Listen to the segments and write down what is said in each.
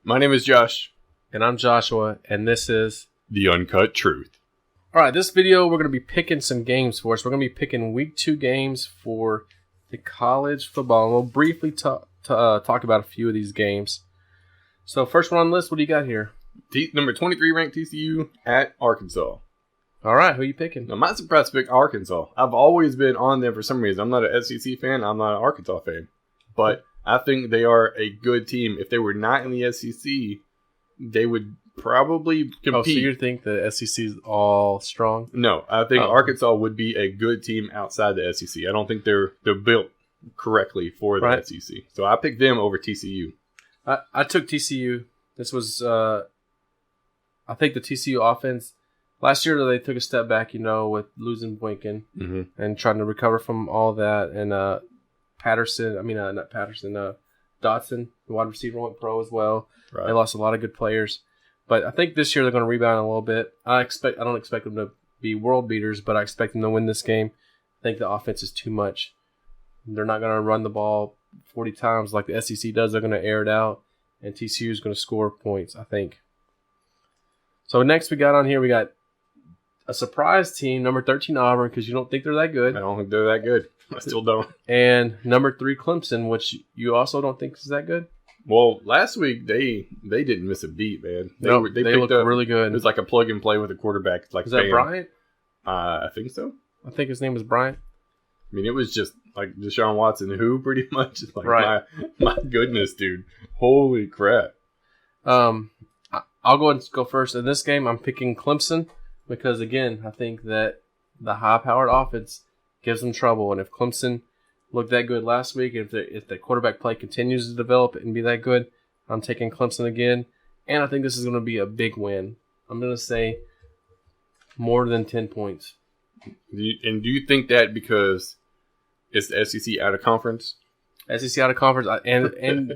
My name is Josh. And I'm Joshua, and this is The Uncut Truth. All right, this video, we're going to be picking some games for us. We're going to be picking Week 2 games for the college football. And we'll briefly talk about a few of these games. So, first one on the list, what do you got here? Number 23 ranked TCU at Arkansas. All right, who are you picking? I'm not surprised to pick Arkansas. I've always been on them for some reason. I'm not an SEC fan. I'm not an Arkansas fan. But I think they are a good team. If they were not in the SEC, they would probably compete. Oh, so you think the SEC is all strong? No, I think Arkansas would be a good team outside the SEC. I don't think they're built correctly for the SEC. So I picked them over TCU. I took TCU. This was, I think the TCU offense, last year they took a step back, with losing Boykin and trying to recover from all that. And Dotson, the wide receiver, went pro as well. Right. They lost a lot of good players. But I think this year they're going to rebound a little bit. I don't expect them to be world beaters, but I expect them to win this game. I think the offense is too much. They're not going to run the ball 40 times like the SEC does. They're going to air it out, and TCU is going to score points, I think. So next we got a surprise team, number 13 Auburn, because you don't think they're that good. I don't think they're that good. I still don't. And number 3 Clemson, which you also don't think is that good? Well, last week they didn't miss a beat, man. They looked really good. It was like a plug and play with a quarterback. It's like, is that Bryant? I think so. I think his name was Bryant. I mean, it was just like Deshaun Watson, who pretty much. Like, right. My goodness, dude. Holy crap. I'll go ahead and go first. In this game, I'm picking Clemson because, again, I think that the high-powered offense gives them trouble. And if Clemson looked that good last week, if the quarterback play continues to develop and be that good, I'm taking Clemson again. And I think this is going to be a big win. I'm going to say more than 10 points. Do you think that because it's the SEC out of conference? SEC out of conference, and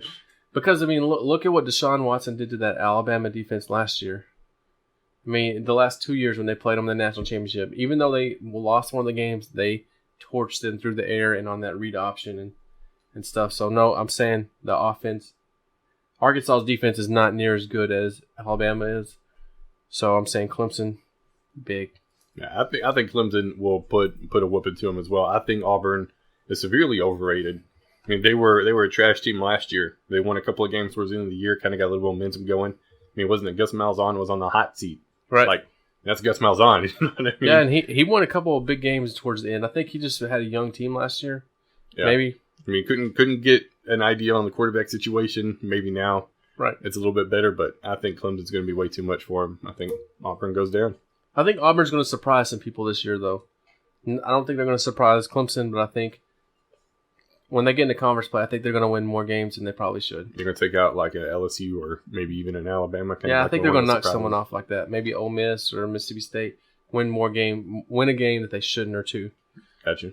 because, look at what Deshaun Watson did to that Alabama defense last year. The last 2 years when they played them in the national championship, even though they lost one of the games, they torched them through the air and on that read option and stuff. So, no, I'm saying the offense, Arkansas's defense is not near as good as Alabama is. So, I'm saying Clemson, big. Yeah, I think Clemson will put a whooping to them as well. I think Auburn is severely overrated. They were a trash team last year. They won a couple of games towards the end of the year, kind of got a little momentum going. Wasn't it Gus Malzahn was on the hot seat? Right. Like, that's Gus Malzahn. You know what I mean? Yeah, and he won a couple of big games towards the end. I think he just had a young team last year. Yeah. Maybe. Couldn't get an idea on the quarterback situation. Maybe now it's a little bit better, but I think Clemson's going to be way too much for him. I think Auburn goes down. I think Auburn's going to surprise some people this year, though. I don't think they're going to surprise Clemson, but I think when they get into conference play, I think they're going to win more games than they probably should. They're going to take out like an LSU or maybe even an Alabama. I think they're going to knock someone off like that. Maybe Ole Miss or Mississippi State. Win a game that they shouldn't or two. Gotcha.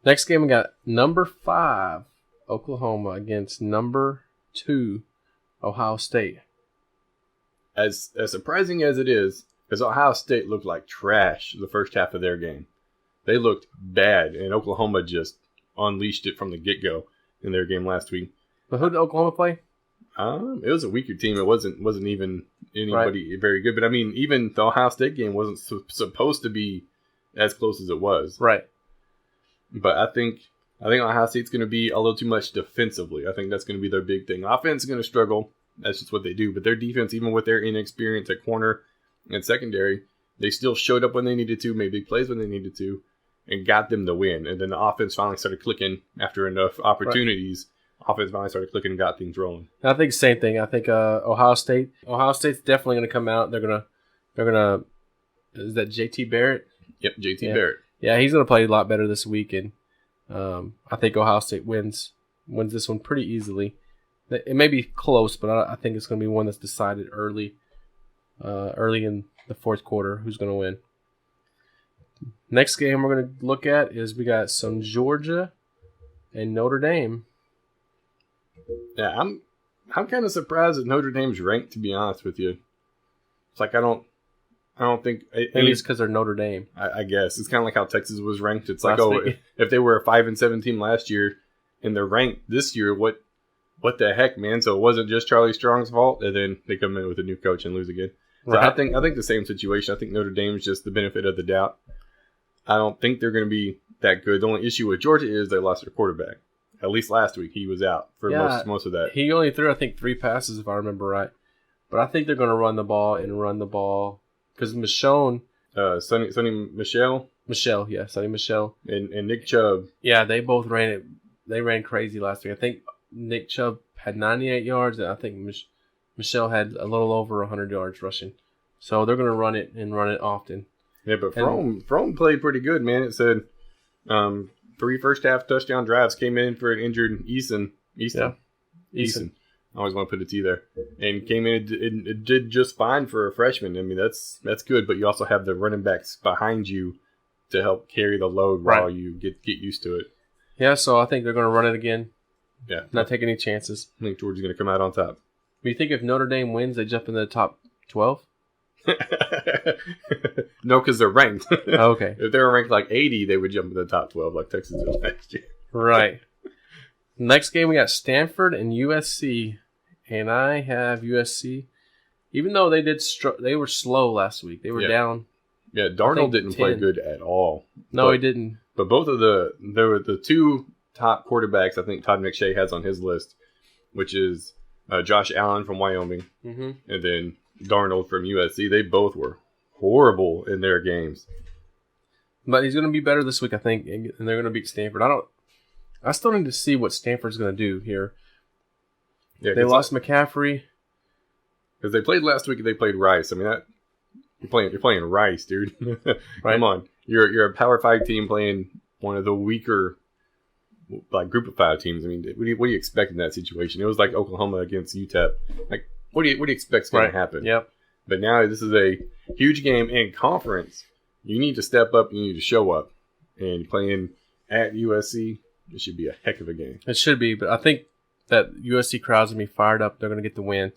Next game, we got number 5 Oklahoma against number 2 Ohio State. As surprising as it is, because Ohio State looked like trash the first half of their game. They looked bad, and Oklahoma just unleashed it from the get-go in their game last week. But who did Oklahoma play? It was a weaker team. It wasn't even anybody very good. But, even the Ohio State game wasn't supposed to be as close as it was. Right. But I think Ohio State's going to be a little too much defensively. I think that's going to be their big thing. Offense is going to struggle. That's just what they do. But their defense, even with their inexperience at corner and secondary, they still showed up when they needed to, made big plays when they needed to, and got them the win. And then the offense finally started clicking after enough opportunities. Right. Offense finally started clicking and got things rolling. I think the same thing. I think Ohio State's definitely going to come out. They're gonna. Is that JT Barrett? Yep, JT Barrett. Yeah, he's going to play a lot better this week, and I think Ohio State wins this one pretty easily. It may be close, but I think it's going to be one that's decided early in the fourth quarter who's going to win. Next game we're going to look at is we got some Georgia and Notre Dame. Yeah, I'm kind of surprised that Notre Dame's ranked, to be honest with you. It's like I don't think maybe it's because they're Notre Dame. I guess it's kind of like how Texas was ranked. It's like if they were a 5-7 team last year and they're ranked this year, what what the heck, man? So it wasn't just Charlie Strong's fault, and then they come in with a new coach and lose again. So Right. I think the same situation. I think Notre Dame's just the benefit of the doubt. I don't think they're going to be that good. The only issue with Georgia is they lost their quarterback. At least last week, he was out for most of that. He only threw, I think, 3 passes, if I remember right. But I think they're going to run the ball. Because Michonne... Sonny Michel? Sonny Michel. And Nick Chubb. Yeah, they both ran it. They ran crazy last week. I think Nick Chubb had 98 yards, and I think Michelle had a little over 100 yards rushing. So they're going to run it often. Yeah, but Frome played pretty good, man. It said 3 first-half touchdown drives came in for an injured Eason. Yeah. Eason. I always want to put a T there. And came in and did just fine for a freshman. I mean, that's good, but you also have the running backs behind you to help carry the load while you get used to it. Yeah, so I think they're going to run it again. Yeah. Not take any chances. I think Georgia's going to come out on top. Do you think if Notre Dame wins, they jump into the top 12? No, because they're ranked. Oh, okay. If they were ranked like 80, they would jump into the top 12 like Texas did last year. Right. Next game, we got Stanford and USC. And I have USC. Even though they were slow last week. They were down. Yeah, Darnold didn't play good at all. No, he didn't. But both of there were the 2 top quarterbacks I think Todd McShay has on his list, which is Josh Allen from Wyoming, and then Darnold from USC. They both were horrible in their games. But he's going to be better this week, I think, and they're going to beat Stanford. I still need to see what Stanford's going to do here. Yeah, they lost McCaffrey. Because they played last week and they played Rice. I mean, you're playing Rice, dude. Right. Come on. You're a Power 5 team playing one of the weaker Group of 5 teams. I mean, what do you expect in that situation? It was like Oklahoma against UTEP. Like, what do you expect is going to happen? Yep. But now this is a huge game in conference. You need to step up. You need to show up. And playing at USC, it should be a heck of a game. It should be, but I think that USC crowd's going to be fired up. They're going to get the win.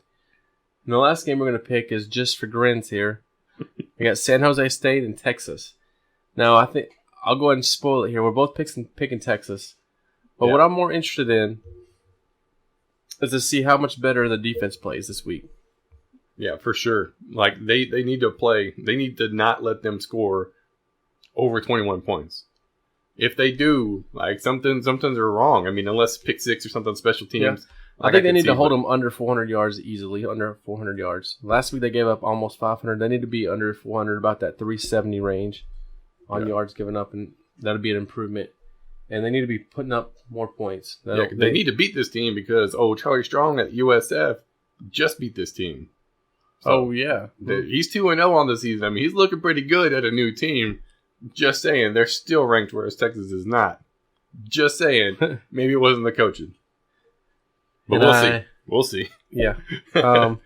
And the last game we're going to pick is just for grins here. We got San Jose State and Texas. Now, I think I'll go ahead and spoil it here. We're both picking Texas. But what I'm more interested in is to see how much better the defense plays this week. Yeah, for sure. Like, they need to play. They need to not let them score over 21 points. If they do, like, something's wrong. I mean, unless pick 6 or something special teams. Yeah. I think they need to hold them under 400 yards easily, under 400 yards. Last week they gave up almost 500. They need to be under 400, about that 370 range on yards given up, and that'll be an improvement. And they need to be putting up more points. They need to beat this team because, Charlie Strong at USF just beat this team. So he's 2-0 on the season. I mean, he's looking pretty good at a new team. Just saying, they're still ranked, whereas Texas is not. Just saying, maybe it wasn't the coaching. But we'll see. Yeah. And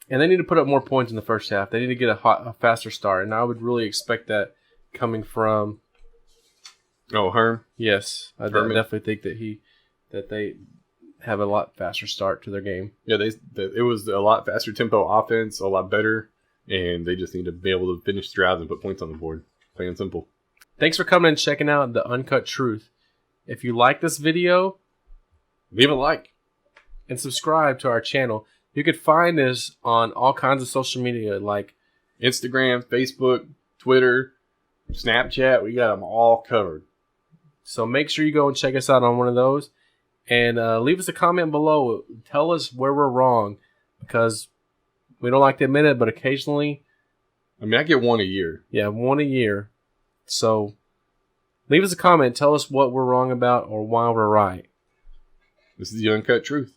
they need to put up more points in the first half. They need to get a faster start. And I would really expect that coming from... Herm? Yes. I definitely think that they have a lot faster start to their game. Yeah, it was a lot faster tempo offense, a lot better. And they just need to be able to finish drives and put points on the board. Plain and simple. Thanks for coming and checking out the Uncut Truth. If you like this video, leave a like and subscribe to our channel. You could find us on all kinds of social media like Instagram, Facebook, Twitter, Snapchat. We got them all covered. So make sure you go and check us out on one of those. And leave us a comment below. Tell us where we're wrong. Because we don't like to admit it, but occasionally... I mean, I get one a year. Yeah, one a year. So leave us a comment. Tell us what we're wrong about or why we're right. This is the Uncut Truth.